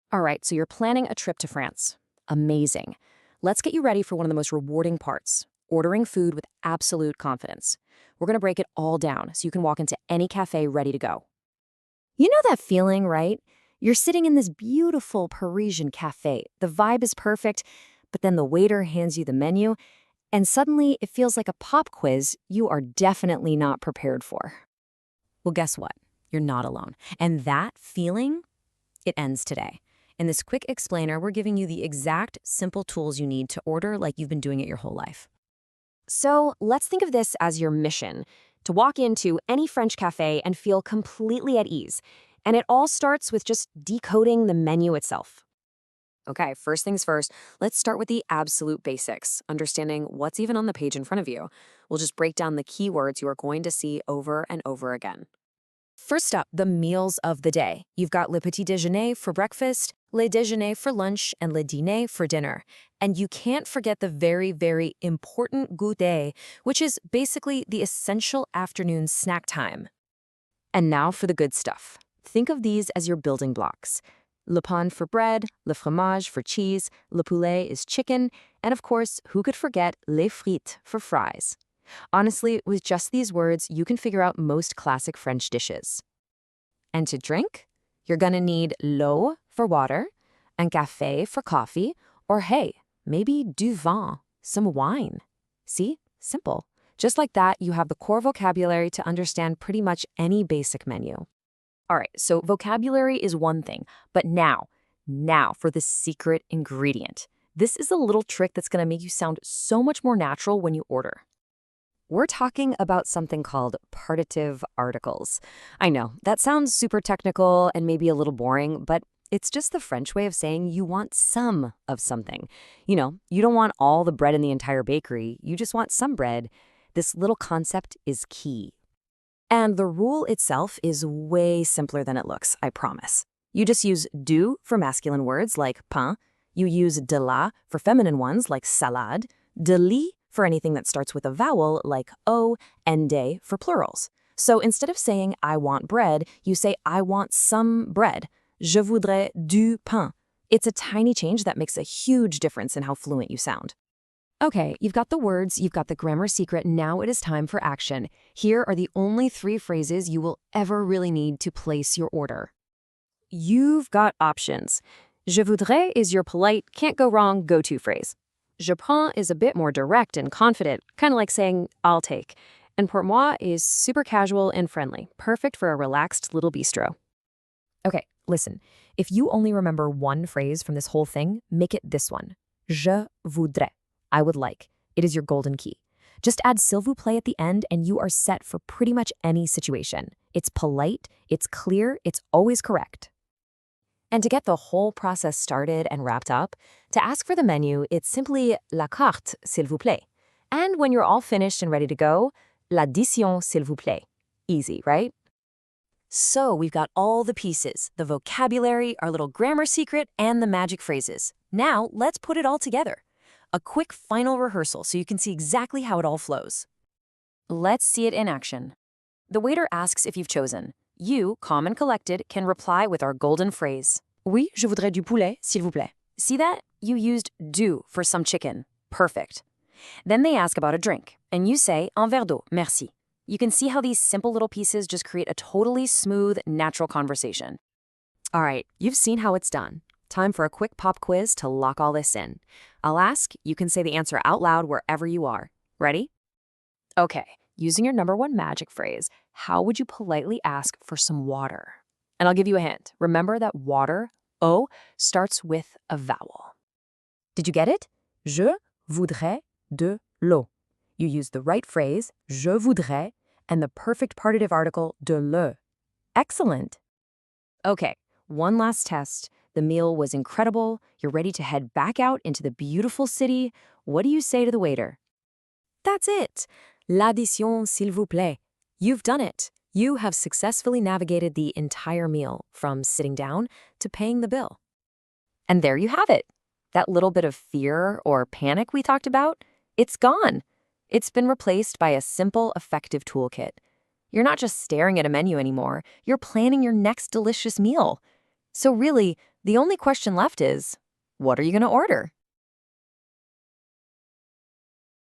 All right, so you're planning a trip to France. Amazing. Let's get you ready for one of the most rewarding parts, ordering food with absolute confidence. We're going to break it all down so you can walk into any cafe ready to go. You know that feeling, right? You're sitting in this beautiful Parisian cafe. The vibe is perfect, but then the waiter hands you the menu, and suddenly it feels like a pop quiz you are definitely not prepared for. Well, guess what? You're not alone. And that feeling, it ends today. In this quick explainer, we're giving you the exact simple tools you need to order like you've been doing it your whole life. So let's think of this as your mission, to walk into any French cafe and feel completely at ease. And it all starts with just decoding the menu itself. Okay, first things first, let's start with the absolute basics, understanding what's even on the page in front of you. We'll just break down the keywords you are going to see over and over again. First up, the meals of the day. You've got le petit déjeuner for breakfast, le déjeuner for lunch, and le dîner for dinner. And you can't forget the very, very important goûter, which is basically the essential afternoon snack time. And now for the good stuff. Think of these as your building blocks. Le pain for bread, le fromage for cheese, le poulet is chicken, and of course, who could forget les frites for fries? Honestly, with just these words, you can figure out most classic French dishes. And to drink, you're gonna need l'eau for water, and café for coffee, or hey, maybe du vin, some wine. See? Simple. Just like that, you have the core vocabulary to understand pretty much any basic menu. All right, so vocabulary is one thing, but now for the secret ingredient. This is a little trick that's gonna make you sound so much more natural when you order. We're talking about something called partitive articles. I know, that sounds super technical and maybe a little boring, but it's just the French way of saying you want some of something. You know, you don't want all the bread in the entire bakery, you just want some bread. This little concept is key. And the rule itself is way simpler than it looks, I promise. You just use du for masculine words like pain, you use de la for feminine ones like salade, de lit for anything that starts with a vowel like o, and de for plurals. So instead of saying I want bread, you say I want some bread. Je voudrais du pain. It's a tiny change that makes a huge difference in how fluent you sound. Okay, you've got the words, you've got the grammar secret, now it is time for action. Here are the only 3 phrases you will ever really need to place your order. You've got options. Je voudrais is your polite, can't go wrong go-to phrase. Je prends is a bit more direct and confident, kind of like saying, I'll take. And pour moi is super casual and friendly, perfect for a relaxed little bistro. Okay, listen, if you only remember one phrase from this whole thing, make it this one. Je voudrais. I would like. It is your golden key. Just add s'il vous plaît at the end and you are set for pretty much any situation. It's polite, it's clear, it's always correct. And to get the whole process started and wrapped up, to ask for the menu, it's simply la carte, s'il vous plaît. And when you're all finished and ready to go, l'addition, s'il vous plaît. Easy, right? So we've got all the pieces, the vocabulary, our little grammar secret, and the magic phrases. Now let's put it all together. A quick final rehearsal so you can see exactly how it all flows. Let's see it in action. The waiter asks if you've chosen. You, calm and collected, can reply with our golden phrase. Oui, je voudrais du poulet, s'il vous plaît. See that? You used du for some chicken. Perfect. Then they ask about a drink, and you say un verre d'eau, merci. You can see how these simple little pieces just create a totally smooth, natural conversation. All right, you've seen how it's done. Time for a quick pop quiz to lock all this in. I'll ask, you can say the answer out loud wherever you are. Ready? Okay, using your number 1 magic phrase, how would you politely ask for some water? And I'll give you a hint. Remember that water, O, starts with a vowel. Did you get it? Je voudrais de l'eau. You use the right phrase, je voudrais, and the perfect partitive article, de le. Excellent. Okay, one last test. The meal was incredible. You're ready to head back out into the beautiful city. What do you say to the waiter? That's it. L'addition, s'il vous plaît. You've done it. You have successfully navigated the entire meal, from sitting down to paying the bill. And there you have it. That little bit of fear or panic we talked about, it's gone. It's been replaced by a simple, effective toolkit. You're not just staring at a menu anymore. You're planning your next delicious meal. So really, The only question left is, what are you going to order?